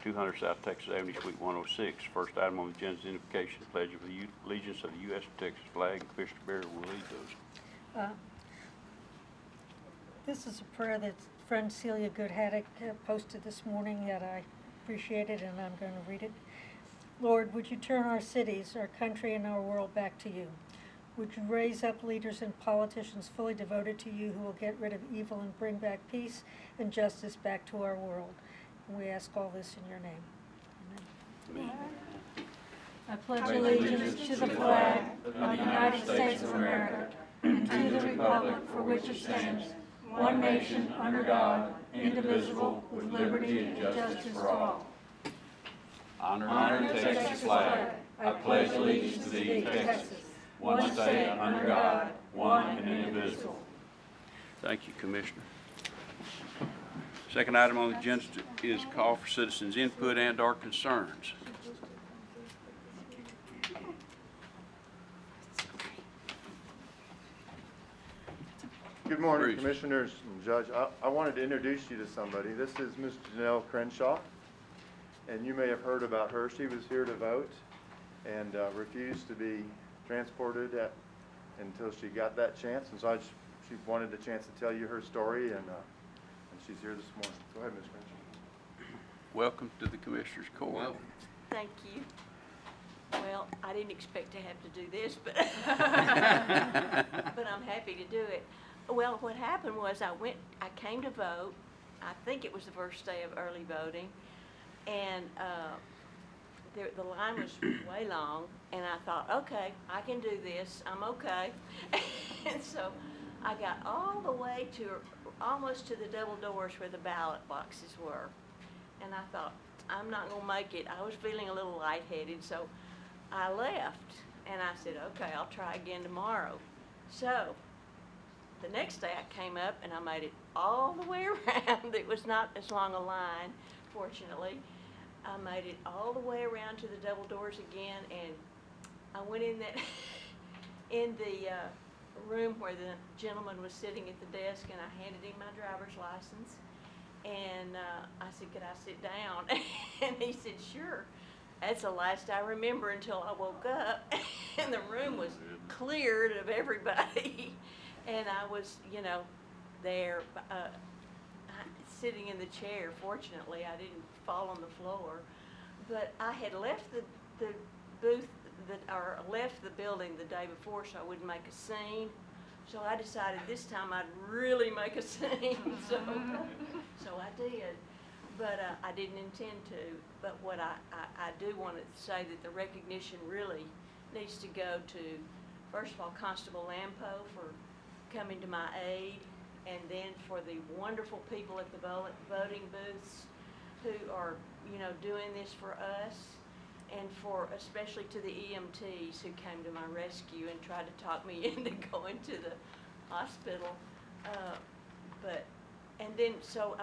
200 South Texas Avenue, Suite 106. First item on the agenda is identification, pledge of allegiance of the U.S. and Texas flag. Commissioner Berry will lead those. This is a prayer that friend Celia Goodhaddock posted this morning that I appreciated, and I'm going to read it. Lord, would you turn our cities, our country, and our world back to you? Would you raise up leaders and politicians fully devoted to you who will get rid of evil and bring back peace and justice back to our world? And we ask all this in your name. Amen. I pledge allegiance to the flag of the United States of America and to the republic for which it stands, one nation under God, indivisible, with liberty and justice for all. Honor the Texas flag. I pledge allegiance to thee, Texas, one state under God, one and indivisible. Thank you, Commissioner. Second item on the agenda is call for citizens' input and/or concerns. Good morning, Bruce. Commissioners and Judge. I wanted to introduce you to somebody. This is Ms. Janelle Crenshaw, and you may have heard about her. She was here to vote and refused to be transported until she got that chance, and so she wanted the chance to tell you her story, and she's here this morning. Go ahead, Ms. Crenshaw. Welcome to the Commissioners Court. Thank you. Well, I didn't expect to have to do this, but but I'm happy to do it. Well, what happened was I came to vote. I think it was the first day of early voting, and the line was way long, and I thought, okay, I can do this. I'm okay. And so I got all the way to almost to the double doors where the ballot boxes were, and I thought, I'm not going to make it. I was feeling a little lightheaded, so I left, and I said, okay, I'll try again tomorrow. So the next day I came up, and I made it all the way around. It was not as long a line, fortunately. I made it all the way around to the double doors again, and I went in that in the room where the gentleman was sitting at the desk, and I handed him my driver's license. And I said, could I sit down? And he said, sure. That's the last I remember until I woke up, and the room was cleared of everybody. And I was, there sitting in the chair. Fortunately, I didn't fall on the floor. But I had left the booth, or left the building the day before so I wouldn't make a scene. So I decided this time I'd really make a scene. So I did. But I didn't intend to. But what I do want to say that the recognition really needs to go to, first of all, Constable Lampo for coming to my aid, and then for the wonderful people at the voting booths who are, doing this for us, and for especially to the EMTs who came to my rescue and tried to talk me into going to the hospital. And then so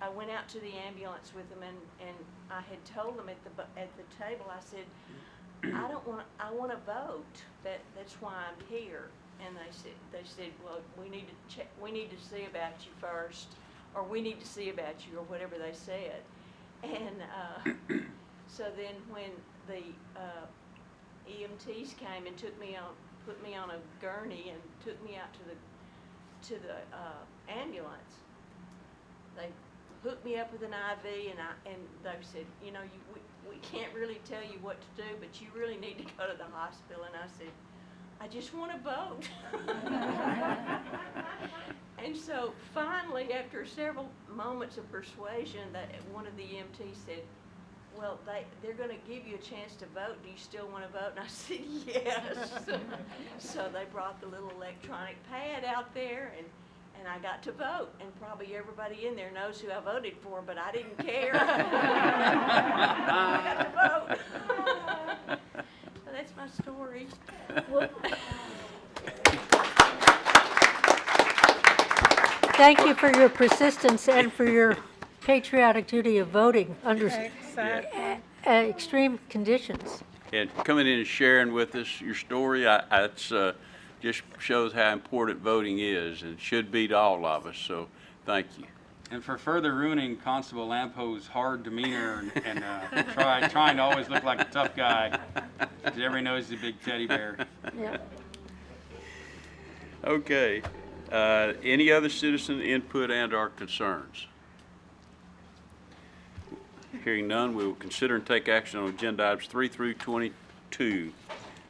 I went out to the ambulance with them, and I had told them at the table, I said, I want to vote. That's why I'm here. And they said, well, we need to check. We need to see about you first, or we need to see about you, or whatever they said. And so then when the EMTs came and put me on a gurney and took me out to the ambulance, they hooked me up with an IV, and they said, we can't really tell you what to do, but you really need to go to the hospital. And I said, I just want to vote. And so finally, after several moments of persuasion, one of the EMTs said, well, they're going to give you a chance to vote. Do you still want to vote? And I said, yes. So they brought the little electronic pad out there, and I got to vote. And probably everybody in there knows who I voted for, but I didn't care. I got to vote. So that's my story. Thank you for your persistence and for your patriotic duty of voting under extreme conditions. And coming in and sharing with us your story, it's just shows how important voting is, and should be to all of us. So thank you. And for further ruining Constable Lampo's hard demeanor and trying to always look like a tough guy, because everybody knows he's a big teddy bear. Yep. Okay. Any other citizen input and/or concerns? Hearing none, we will consider and take action on agenda items 3 through 22.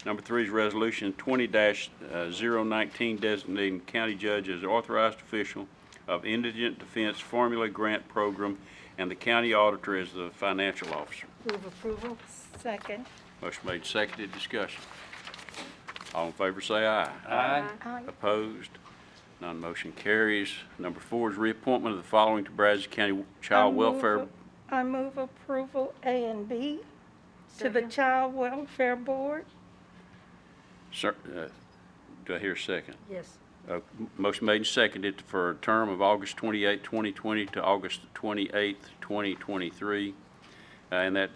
Number 3 is Resolution 20-019 designating county judge as authorized official of Indigent Defense Formula Grant Program and the county auditor as the financial officer. Move approval. Second. Motion made, seconded, discussion. All in favor say aye. Aye. Aye. Opposed? None motion carries. Number 4 is reappointment of the following to Brazos County Child Welfare. I move approval A and B to the Second. Child Welfare Board. Sir, do I hear a second? Yes. Motion made and seconded for a term of August 28, 2020 to August 28, 2023. And that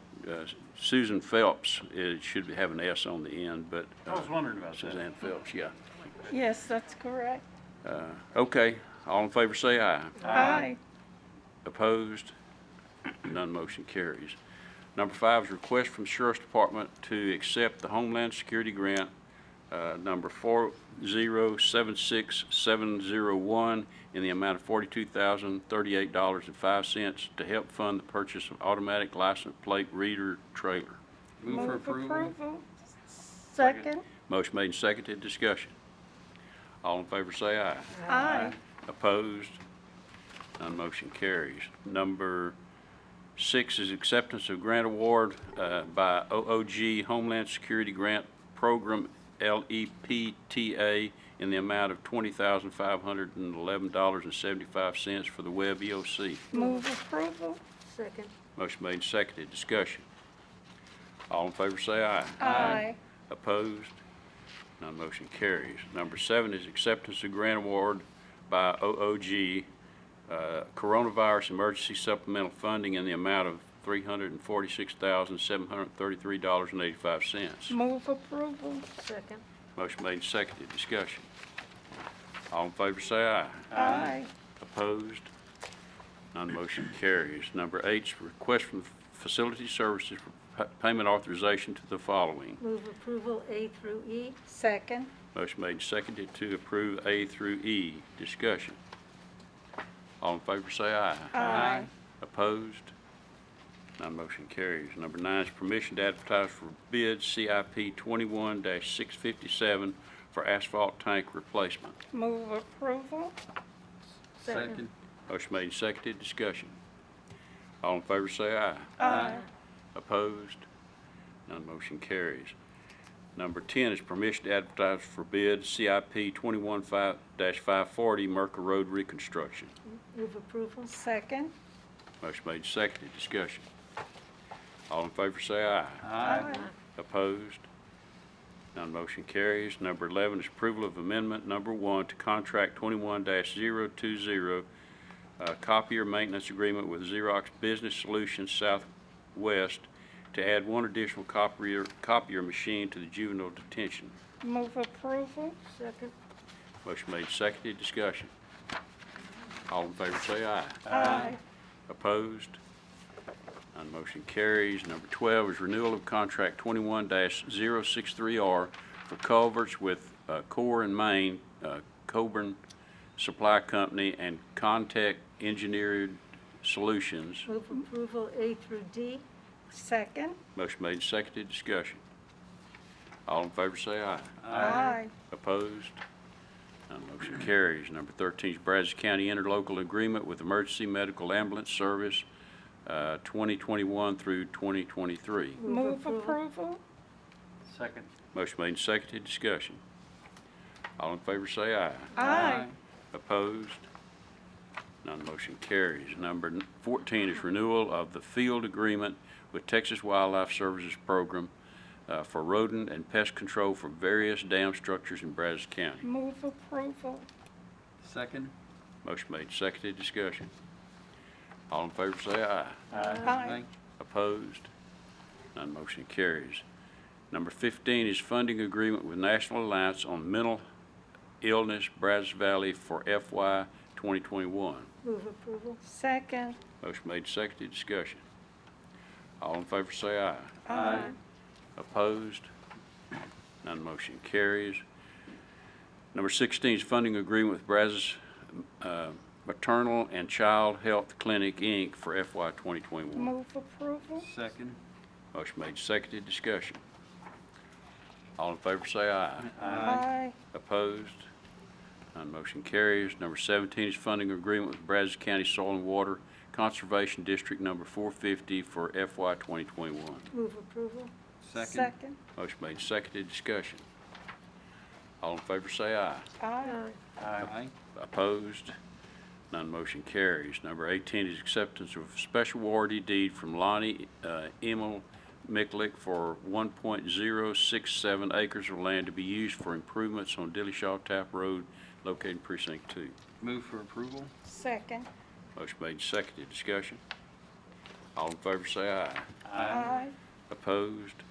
Susan Phelps, it should have an S on the end, but. I was wondering about that. Suzanne Phelps, yeah. Yes, that's correct. Okay, all in favor say aye. Aye. Opposed? None motion carries. Number 5 is request from the Sheriff's Department to accept the Homeland Security Grant number 4076701 in the amount of $42,038.05 to help fund the purchase of automatic license plate reader trailer. Move for approval. Second. Motion made and seconded. Discussion. All in favor say aye. Aye. Opposed? None motion carries. Number 6 is acceptance of grant award by OOG Homeland Security Grant Program LEPTA in the amount of $20,511.75 for the Web EOC. Move approval. Second. Motion made and seconded. Discussion. All in favor say aye. Aye. Opposed? None motion carries. Number 7 is acceptance of grant award by OOG Coronavirus Emergency Supplemental Funding in the amount of $346,733.85. Move approval. Second. Motion made and seconded. Discussion. All in favor say aye. Aye. Opposed? None motion carries. Number 8 is request from Facility Services for payment authorization to the following. Move approval A through E. Second. Motion made and seconded to approve A through E. Discussion. All in favor say aye. Aye. Opposed? None motion carries. Number 9 is permission to advertise for bids CIP 21-657 for asphalt tank replacement. Move approval. Second. Motion made and seconded. Discussion. All in favor say aye. Aye. Opposed? None motion carries. Number 10 is permission to advertise for bid CIP 21-540 Merker Road reconstruction. Move approval. Second. Motion made and seconded. Discussion. All in favor say aye. Aye. Opposed? None motion carries. Number 11 is approval of amendment number 1 to contract 21-020 copier maintenance agreement with Xerox Business Solutions Southwest to add 1 additional copier machine to the juvenile detention. Move approval. Second. Motion made, seconded. Discussion. All in favor say aye. Aye. Opposed? None motion carries. Number 12 is renewal of contract 21-063R for culverts with Core and Main, Coburn Supply Company, and Contech Engineered Solutions. Move approval A through D. Second. Motion made, seconded. Discussion. All in favor say aye. Aye. Opposed? None motion carries. Number 13 is Brazos County Interlocal Agreement with Emergency Medical Ambulance Service 2021 through 2023. Move approval. Second. Motion made and seconded. Discussion. All in favor say aye. Aye. Opposed? None motion carries. Number 14 is renewal of the field agreement with Texas Wildlife Services Program for rodent and pest control for various dam structures in Brazos County. Move approval. Second. Motion made, seconded. Discussion. All in favor say aye. Aye. Opposed? None motion carries. Number 15 is funding agreement with National Alliance on Mental Illness Brazos Valley for FY 2021. Move approval. Second. Motion made, seconded, discussion. All in favor say aye. Aye. Opposed? None motion carries. Number 16 is funding agreement with Brazos Maternal and Child Health Clinic, Inc. for FY 2021. Move approval. Second. Motion made, seconded, discussion. All in favor say aye. Aye. Opposed? None motion carries. Number 17 is funding agreement with Brazos County Soil and Water Conservation District Number 450 for FY 2021. Move approval. Second. Motion made, seconded, discussion. All in favor say aye. Aye. Aye. Opposed? None motion carries. Number 18 is acceptance of special warranty deed from Lonnie Emil Micklick for 1.067 acres of land to be used for improvements on Dillashaw Tap Road located in Precinct 2. Move for approval. Second. Motion made, seconded, discussion. All in favor say aye. Aye. Opposed?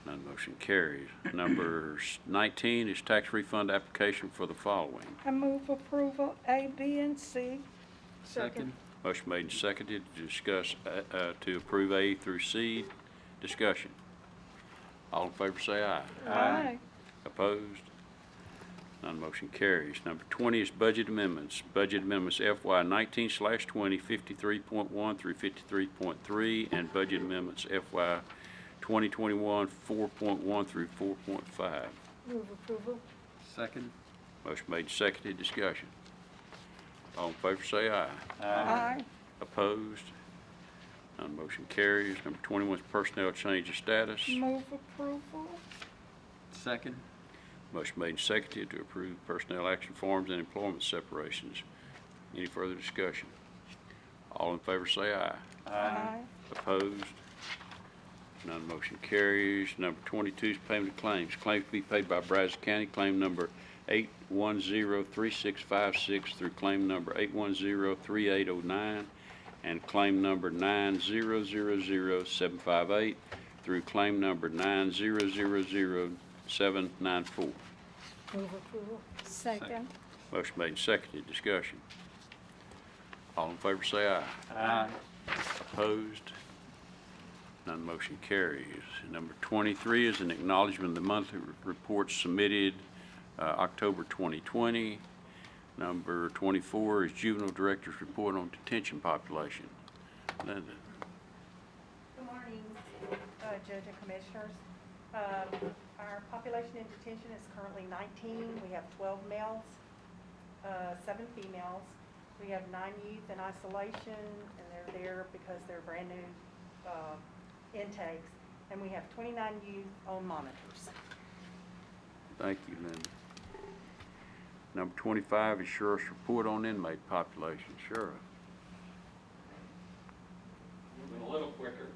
None motion carries. Number 19 is tax refund application for the following. I move approval A, B, and C. Second. Motion made and seconded to discuss, to approve A through C. Discussion. All in favor say aye. Aye. Opposed? None motion carries. Number 20 is budget amendments. Budget amendments FY 19/20, 53.1 through 53.3, and budget amendments FY 2021, 4.1 through 4.5. Move approval. Second. Motion made and seconded. Discussion. All in favor say aye. Aye. Opposed? None motion carries. Number 21 is personnel change of status. Move approval. Second. Motion made and seconded to approve personnel action forms and employment separations. Any further discussion? All in favor say aye. Aye. Opposed? None motion carries. Number 22 is payment of claims. Claims to be paid by Brazos County, claim number 8103656 through claim number 8103809, and claim number 9000758 through claim number 9000794. Move approval. Second. Motion made and seconded. Discussion. All in favor say aye. Aye. Opposed? None motion carries. Number 23 is an acknowledgment of the monthly reports submitted October 2020. Number 24 is Juvenile Director's Report on Detention Population. Linda. Good morning, Judge and Commissioners. Our population in detention is currently 19. We have 12 males, 7 females. We have 9 youth in isolation, and they're there because they're brand new intakes. And we have 29 youth on monitors. Thank you, Linda. Number 25 is Sheriff's Report on Inmate Population. Sheriff. Moving a little quicker.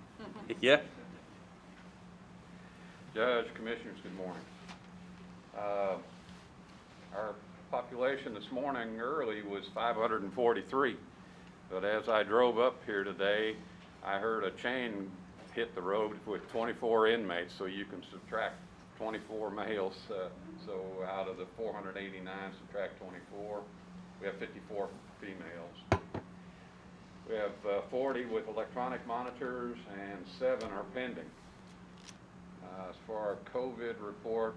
Yeah. Judge, Commissioners, good morning. Our population this morning early was 543, but as I drove up here today, I heard a chain hit the road with 24 inmates, so you can subtract 24 males. So out of the 489, subtract 24. We have 54 females. We have 40 with electronic monitors and 7 are pending. As for our COVID report,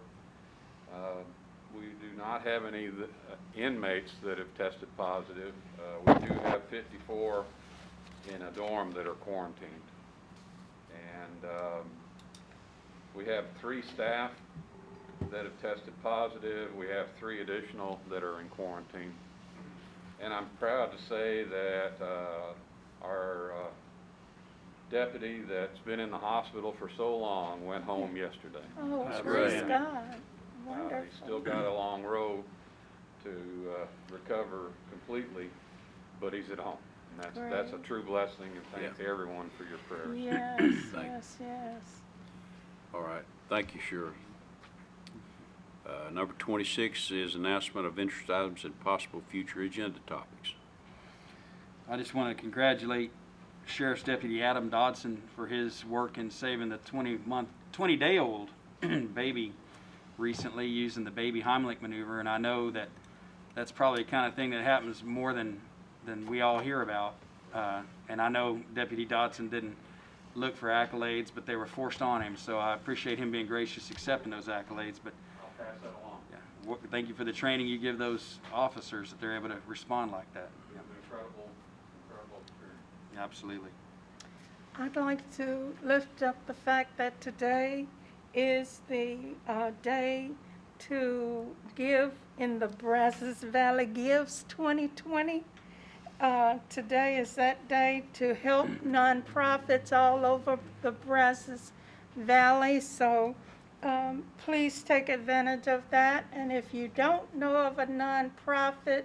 we do not have any inmates that have tested positive. We do have 54 in a dorm that are quarantined. And we have 3 staff that have tested positive. We have 3 additional that are in quarantine. And I'm proud to say that our deputy that's been in the hospital for so long went home yesterday. Oh, That's praise right. God. He's Wonderful. still got a long road to recover completely, but he's at home. And that's a Great. true blessing, and thanks to everyone for your prayers. Yes, Thank you. yes, yes. All right. Thank you, Sheriff. Number 26 is announcement of interest items and possible future agenda topics. I just want to congratulate Sheriff's Deputy Adam Dodson for his work in saving the 20-day-old baby recently using the baby Heimlich maneuver. And I know that that's probably the kind of thing that happens more than we all hear about. And I know Deputy Dodson didn't look for accolades, but they were forced on him, so I appreciate him being gracious accepting those accolades. But I'll pass that along. yeah, thank you for the training you give those officers that they're able to respond like that. Yeah, Incredible experience. absolutely. I'd like to lift up the fact that today is the day to give in the Brazos Valley Gives 2020. Today is that day to help nonprofits all over the Brazos Valley. So please take advantage of that. And if you don't know of a nonprofit,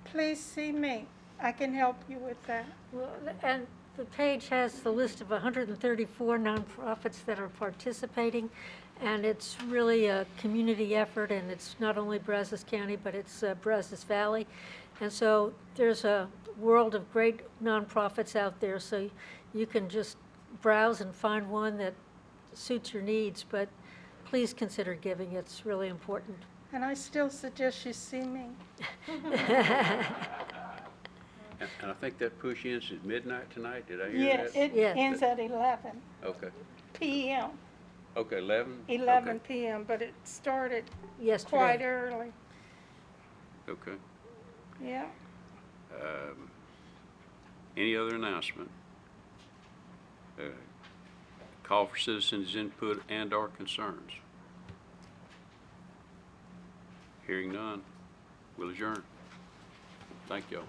please see me. I can help you with that. Well, and the page has the list of 134 nonprofits that are participating, and it's really a community effort, and it's not only Brazos County, but it's Brazos Valley. And so there's a world of great nonprofits out there, so you can just browse and find one that suits your needs, but please consider giving. It's really important. And I still suggest you see me. And I think that push ends at midnight tonight, did I hear Yes, that? it Yes. ends at 11 Okay, p.m. okay, 11? 11 p.m., but it started Yesterday. quite early. Okay. Yeah. Any other announcement? Call for citizens' input and/or concerns. Hearing none, we'll adjourn. Thank y'all.